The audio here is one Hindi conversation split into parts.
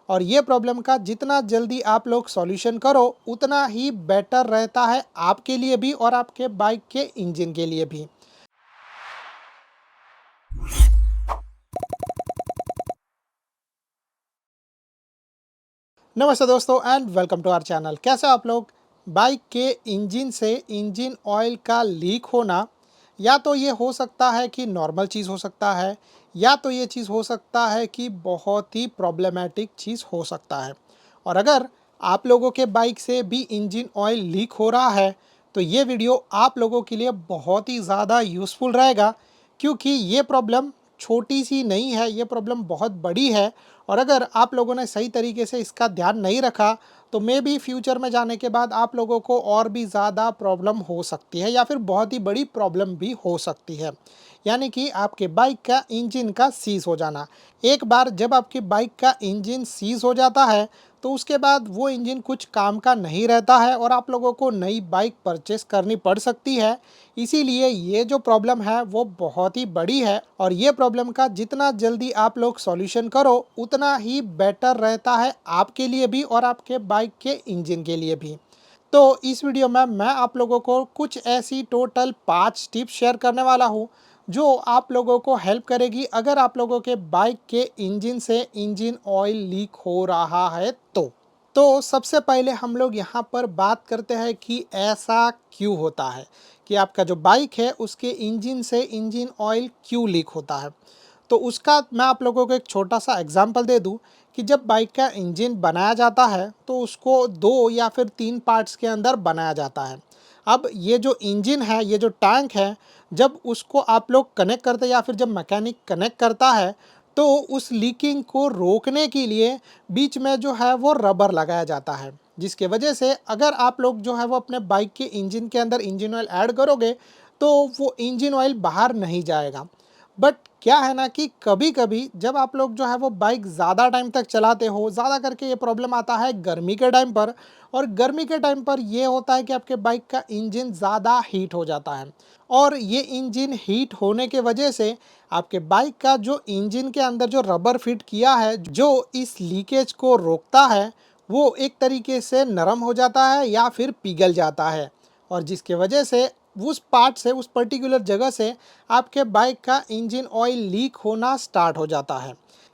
और ये प्रॉब्लम का जितना जल्दी आप लोग सॉल्यूशन करो उतना ही बेटर रहता है आपके लिए भी और आपके बाइक के इंजन के लिए भी। नमस्ते दोस्तों and welcome to our channel. कैसे हो आप लोग? बाइक के इंजन से इंजन ऑयल का लीक होना या तो ये हो सकता है कि नॉर्मल चीज़ हो सकता है, या तो ये चीज़ हो सकता है कि बहुत ही प्रॉब्लमेटिक चीज़ हो सकता है। और अगर आप लोगों के बाइक से भी इंजन ऑयल लीक हो रहा है तो ये वीडियो आप लोगों के लिए बहुत ही ज़्यादा यूज़फुल रहेगा, क्योंकि ये प्रॉब्लम छोटी सी नहीं है, ये प्रॉब्लम बहुत बड़ी है। और अगर आप लोगों ने सही तरीके से इसका ध्यान नहीं रखा तो मे बी फ्यूचर में जाने के बाद आप लोगों को और भी ज़्यादा प्रॉब्लम हो सकती है या फिर बहुत ही बड़ी प्रॉब्लम भी हो सकती है। यानी कि आपके बाइक का इंजन का सीज़ हो जाना। एक बार जब आपकी बाइक का इंजन सीज़ हो जाता है तो उसके बाद वो इंजन कुछ काम का नहीं रहता है और आप लोगों को नई बाइक परचेस करनी पड़ सकती है। इसीलिए ये जो प्रॉब्लम है वो बहुत ही बड़ी है और ये प्रॉब्लम का जितना जल्दी आप लोग सॉल्यूशन करो उतना ही बेटर रहता है आपके लिए भी और आपके बाइक के इंजन के लिए भी। तो इस वीडियो में मैं आप लोगों को कुछ ऐसी टोटल 5 टिप्स शेयर करने वाला हूँ जो आप लोगों को हेल्प करेगी अगर आप लोगों के बाइक के इंजन से इंजन ऑयल लीक हो रहा है तो सबसे पहले हम लोग यहाँ पर बात करते हैं कि ऐसा क्यों होता है, कि आपका जो बाइक है उसके इंजन से इंजन ऑयल क्यों लीक होता है। तो उसका मैं आप लोगों को एक छोटा सा एग्जांपल दे दूं कि जब बाइक का इंजन बनाया जाता है तो उसको 2 या फिर 3 पार्ट्स के अंदर बनाया जाता है। अब ये जो इंजन है, ये जो टैंक है, जब उसको आप लोग कनेक्ट करते हैं या फिर जब मैकेनिक कनेक्ट करता है तो उस लीकिंग को रोकने के लिए बीच में जो है वो रबर लगाया जाता है, जिसके वजह से अगर आप लोग जो है वो अपने बाइक के इंजन के अंदर इंजन ऑयल ऐड करोगे तो वो इंजन ऑयल बाहर नहीं जाएगा। बट क्या है ना कि कभी कभी जब आप लोग जो है वो बाइक ज़्यादा टाइम तक चलाते हो, ज़्यादा करके ये प्रॉब्लम आता है गर्मी के टाइम पर। और गर्मी के टाइम पर ये होता है कि आपके बाइक का इंजन ज़्यादा हीट हो जाता है और ये इंजन हीट होने के वजह से आपके बाइक का जो इंजन के अंदर जो रबर फिट किया है जो इस लीकेज को रोकता है वो एक तरीके से नरम हो जाता है या फिर पिघल जाता है। और जिसके वजह से उस पार्ट से, उस पर्टिकुलर जगह से आपके बाइक का इंजन ऑयल लीक होना स्टार्ट हो जाता है।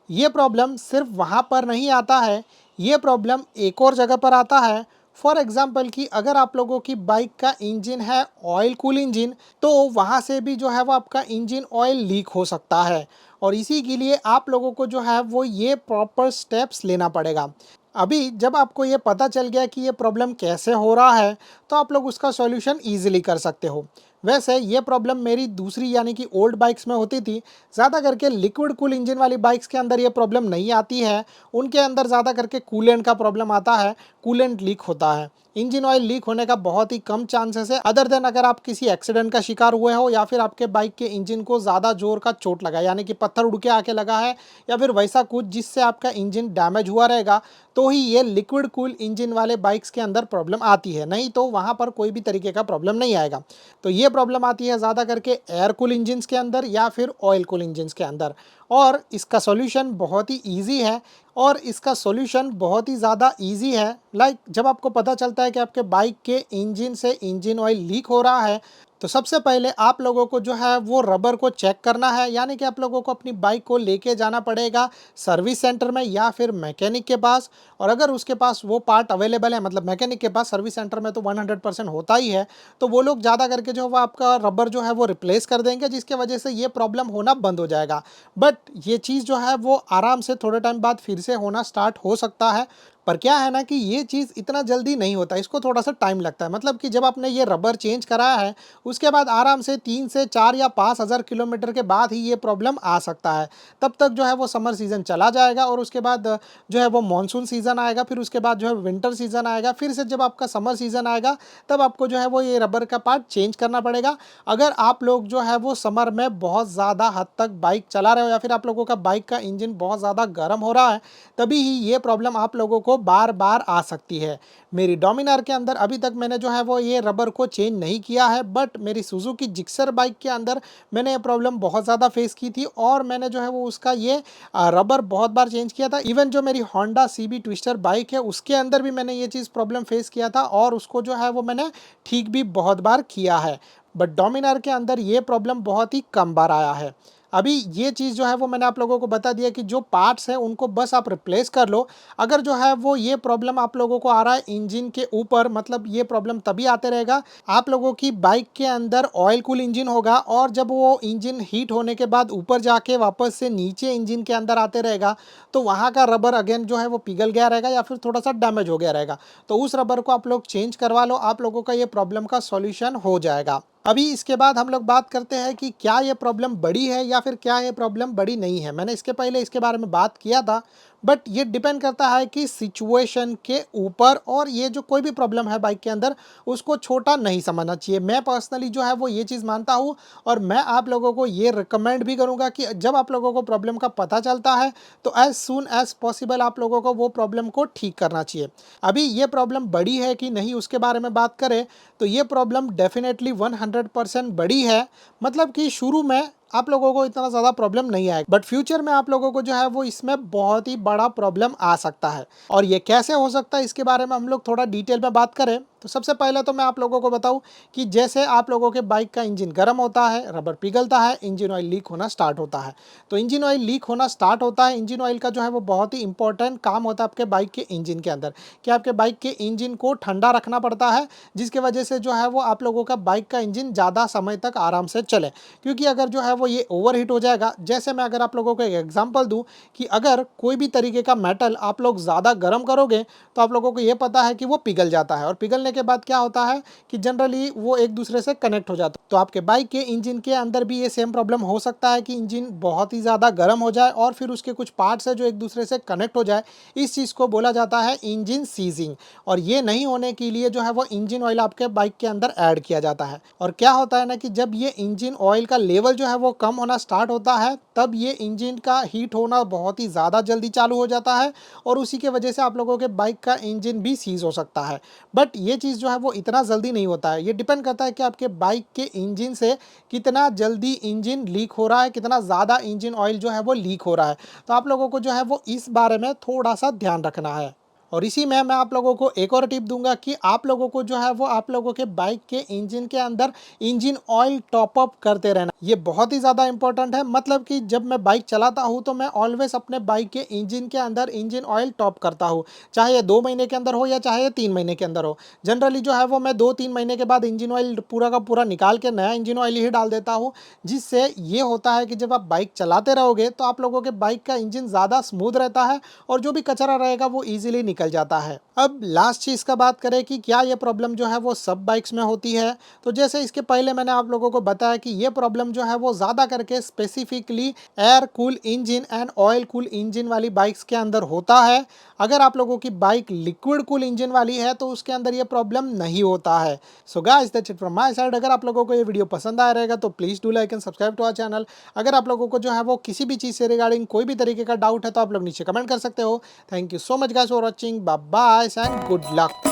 ये प्रॉब्लम सिर्फ वहाँ पर नहीं आता है, ये प्रॉब्लम एक और जगह पर आता है। फॉर एग्ज़ाम्पल कि अगर आप लोगों की बाइक का इंजन है ऑयल कूल इंजन तो वहाँ से भी जो है वो आपका इंजन ऑयल लीक हो सकता है। और इसी के लिए आप लोगों को जो है वो ये प्रॉपर स्टेप्स लेना पड़ेगा। अभी जब आपको ये पता चल गया कि ये प्रॉब्लम कैसे हो रहा है तो आप लोग उसका सॉल्यूशन ईजिली कर सकते हो। वैसे ये प्रॉब्लम मेरी दूसरी यानी कि ओल्ड बाइक्स में होती थी। ज़्यादा करके लिक्विड कूल इंजन वाली बाइक्स के अंदर ये प्रॉब्लम नहीं आती है, उनके अंदर ज़्यादा करके कूलेंट का प्रॉब्लम आता है, कूलेंट लीक होता है। इंजन ऑयल लीक होने का बहुत ही कम चांसेस है, अदर देन अगर आप किसी एक्सीडेंट का शिकार हुए हो या फिर आपके बाइक के इंजन को ज़्यादा जोर का चोट लगा, यानी कि पत्थर उड़ के आके लगा है या फिर वैसा कुछ जिससे आपका इंजन डैमेज हुआ रहेगा, तो ही ये लिक्विड कूल इंजन वाले बाइक्स के अंदर प्रॉब्लम आती है, नहीं तो वहाँ पर कोई भी तरीके का प्रॉब्लम नहीं आएगा। तो ये प्रॉब्लम आती है ज़्यादा करके एयर कूल इंजन्स के अंदर या फिर ऑयल कूल इंजन्स के अंदर। और इसका सॉल्यूशन बहुत ही ईजी है, और इसका सॉल्यूशन बहुत ही ज़्यादा ईजी है। लाइक जब आपको पता चलता है कि आपके बाइक के इंजन से इंजन ऑयल लीक हो रहा है तो सबसे पहले आप लोगों को जो है वो रबर को चेक करना है, यानी कि आप लोगों को अपनी बाइक को लेके जाना पड़ेगा सर्विस सेंटर में या फिर मैकेनिक के पास। और अगर उसके पास वो पार्ट अवेलेबल है, मतलब मैकेनिक के पास, सर्विस सेंटर में तो 100% होता ही है, तो वो लोग ज़्यादा करके जो है वो आपका रबर जो है वो रिप्लेस कर देंगे, जिसके वजह से ये प्रॉब्लम होना बंद हो जाएगा। बट ये चीज़ जो है वो आराम से थोड़े टाइम बाद फिर से होना स्टार्ट हो सकता है। पर क्या है ना कि ये चीज़ इतना जल्दी नहीं होता, इसको थोड़ा सा टाइम लगता है। मतलब कि जब आपने ये रबर चेंज कराया है उसके बाद आराम से 3 से 4 या 5,000 किलोमीटर के बाद ही ये प्रॉब्लम आ सकता है। तब तक जो है वो समर सीज़न चला जाएगा और उसके बाद जो है वो मानसून सीज़न आएगा, फिर उसके बाद जो है विंटर सीज़न आएगा, फिर से जब आपका समर सीज़न आएगा तब आपको जो है वो ये रबर का पार्ट चेंज करना पड़ेगा। अगर आप लोग जो है वो समर में बहुत ज़्यादा हद तक बाइक चला रहे हो या फिर आप लोगों का बाइक का इंजन बहुत ज़्यादा गर्म हो रहा है, तभी ही ये प्रॉब्लम आप लोगों को आपको बार बार आ सकती है। मेरी डोमिनार के अंदर अभी तक मैंने जो है वो ये रबर को चेंज नहीं किया है, बट मेरी सुजुकी जिक्सर बाइक के अंदर मैंने ये प्रॉब्लम बहुत ज़्यादा फेस की थी और मैंने जो है वो उसका ये रबर बहुत बार चेंज किया था। इवन जो मेरी होंडा सीबी ट्विस्टर बाइक है उसके अंदर भी मैंने ये चीज़ प्रॉब्लम फेस किया था और उसको जो है वो मैंने ठीक भी बहुत बार किया है। बट डोमिनार के अंदर ये प्रॉब्लम बहुत ही कम बार आया है। अभी ये चीज़ जो है वो मैंने आप लोगों को बता दिया कि जो पार्ट्स हैं उनको बस आप रिप्लेस कर लो। अगर जो है वो ये प्रॉब्लम आप लोगों को आ रहा है इंजन के ऊपर, मतलब ये प्रॉब्लम तभी आते रहेगा आप लोगों की बाइक के अंदर ऑयल कूल इंजन होगा और जब वो इंजन हीट होने के बाद ऊपर जाके वापस से नीचे इंजन के अंदर आते रहेगा तो वहाँ का रबर अगेन जो है वो पिघल गया रहेगा या फिर थोड़ा सा डैमेज हो गया रहेगा। तो उस रबर को आप लोग चेंज करवा लो, आप लोगों का ये प्रॉब्लम का सॉल्यूशन हो जाएगा। अभी इसके बाद हम लोग बात करते हैं कि क्या ये प्रॉब्लम बड़ी है या फिर क्या ये प्रॉब्लम बड़ी नहीं है। मैंने इसके पहले इसके बारे में बात किया था, बट ये डिपेंड करता है कि सिचुएशन के ऊपर, और ये जो कोई भी प्रॉब्लम है बाइक के अंदर उसको छोटा नहीं समझना चाहिए। मैं पर्सनली जो है वो ये चीज़ मानता हूँ और मैं आप लोगों को ये रिकमेंड भी करूँगा कि जब आप लोगों को प्रॉब्लम का पता चलता है तो एज सून एज पॉसिबल आप लोगों को वो प्रॉब्लम को ठीक करना चाहिए। अभी ये प्रॉब्लम बड़ी है कि नहीं उसके बारे में बात करें तो ये प्रॉब्लम डेफिनेटली 100% बड़ी है। मतलब कि शुरू में आप लोगों को इतना ज़्यादा प्रॉब्लम नहीं आएगा, बट फ्यूचर में आप लोगों को जो है वो इसमें बहुत ही बड़ा प्रॉब्लम आ सकता है। और ये कैसे हो सकता है इसके बारे में हम लोग थोड़ा डिटेल में बात करें तो सबसे पहले तो मैं आप लोगों को बताऊं कि जैसे आप लोगों के बाइक का इंजन गर्म होता है, रबर पिघलता है, इंजन ऑयल लीक होना स्टार्ट होता है। तो इंजन ऑयल लीक होना स्टार्ट होता है, इंजन ऑयल का जो है वो बहुत ही इंपॉर्टेंट काम होता है आपके बाइक के इंजन के अंदर कि आपके बाइक के इंजन को ठंडा रखना पड़ता है, जिसकी वजह से जो है वो आप लोगों का बाइक का इंजन ज़्यादा समय तक आराम से चले। क्योंकि अगर जो है वो ये ओवरहीट हो जाएगा, जैसे मैं अगर आप लोगों को एक एग्जांपल दूं कि अगर कोई भी तरीके का मेटल आप लोग ज़्यादा गर्म करोगे तो आप लोगों को ये पता है कि वो पिघल जाता है और पिघलने के बाद क्या होता है कि जनरली वो एक दूसरे से कनेक्ट हो जाता है। तो आपके बाइक के इंजन के अंदर भी ये सेम प्रॉब्लम हो सकता है कि इंजन बहुत ही ज़्यादा गर्म हो जाए और फिर उसके कुछ पार्ट्स है जो एक दूसरे से कनेक्ट हो जाए। इस चीज़ को बोला जाता है इंजन सीजिंग, और ये नहीं होने के लिए जो है वो इंजन ऑयल आपके बाइक के अंदर ऐड किया जाता है। और क्या होता है ना कि जब ये इंजन ऑयल का लेवल जो है वो कम होना स्टार्ट होता है तब ये इंजन का हीट होना बहुत ही ज़्यादा जल्दी चालू हो जाता है और उसी के वजह से आप लोगों के बाइक का इंजन भी सीज हो सकता है। बट ये चीज़ जो है वो इतना जल्दी नहीं होता है, ये डिपेंड करता है कि आपके बाइक के इंजन से कितना जल्दी इंजन लीक हो रहा है, कितना ज़्यादा इंजन ऑयल जो है वो लीक हो रहा है। तो आप लोगों को जो है वो इस बारे में थोड़ा सा ध्यान रखना है। और इसी में मैं आप लोगों को एक और टिप दूंगा कि आप लोगों को जो है वो आप लोगों के बाइक के इंजन के अंदर इंजन ऑयल टॉप अप करते रहना। ये बहुत ही ज़्यादा इंपॉर्टेंट है। मतलब कि जब मैं बाइक चलाता हूँ तो मैं ऑलवेज अपने बाइक के इंजन के अंदर इंजन ऑयल टॉप करता हूँ, चाहे ये 2 महीने के अंदर हो या चाहे ये 3 महीने के अंदर हो। जनरली जो है वो मैं 2-3 महीने के बाद इंजन ऑयल पूरा का पूरा निकाल के नया इंजन ऑयल ही डाल देता हूँ, जिससे ये होता है कि जब आप बाइक चलाते रहोगे तो आप लोगों के बाइक का इंजन ज़्यादा स्मूथ रहता है और जो भी कचरा रहेगा वो ईजिली निकल जाता है। अब लास्ट चीज़ का बात करें कि क्या ये प्रॉब्लम जो है वो सब बाइक्स में होती है, तो जैसे इसके पहले मैंने आप लोगों को बताया कि ये प्रॉब्लम जो है वो ज़्यादा करके specifically air cool engine and oil cool engine वाली बाइक्स के अंदर होता है। अगर आप लोगों की बाइक लिक्विड कूल इंजन वाली है तो उसके अंदर ये प्रॉब्लम नहीं होता है। So guys that's it from my side. अगर आप लोगों को ये वीडियो पसंद आया रहेगा तो please do like and subscribe to our channel. अगर आप लोगों को जो है वो किसी भी चीज़ से रिगार्डिंग कोई भी तरीके का डाउट है तो आप लोग नीचे कमेंट कर सकते हो। Thank you so much guys for watching, bye bye and good luck.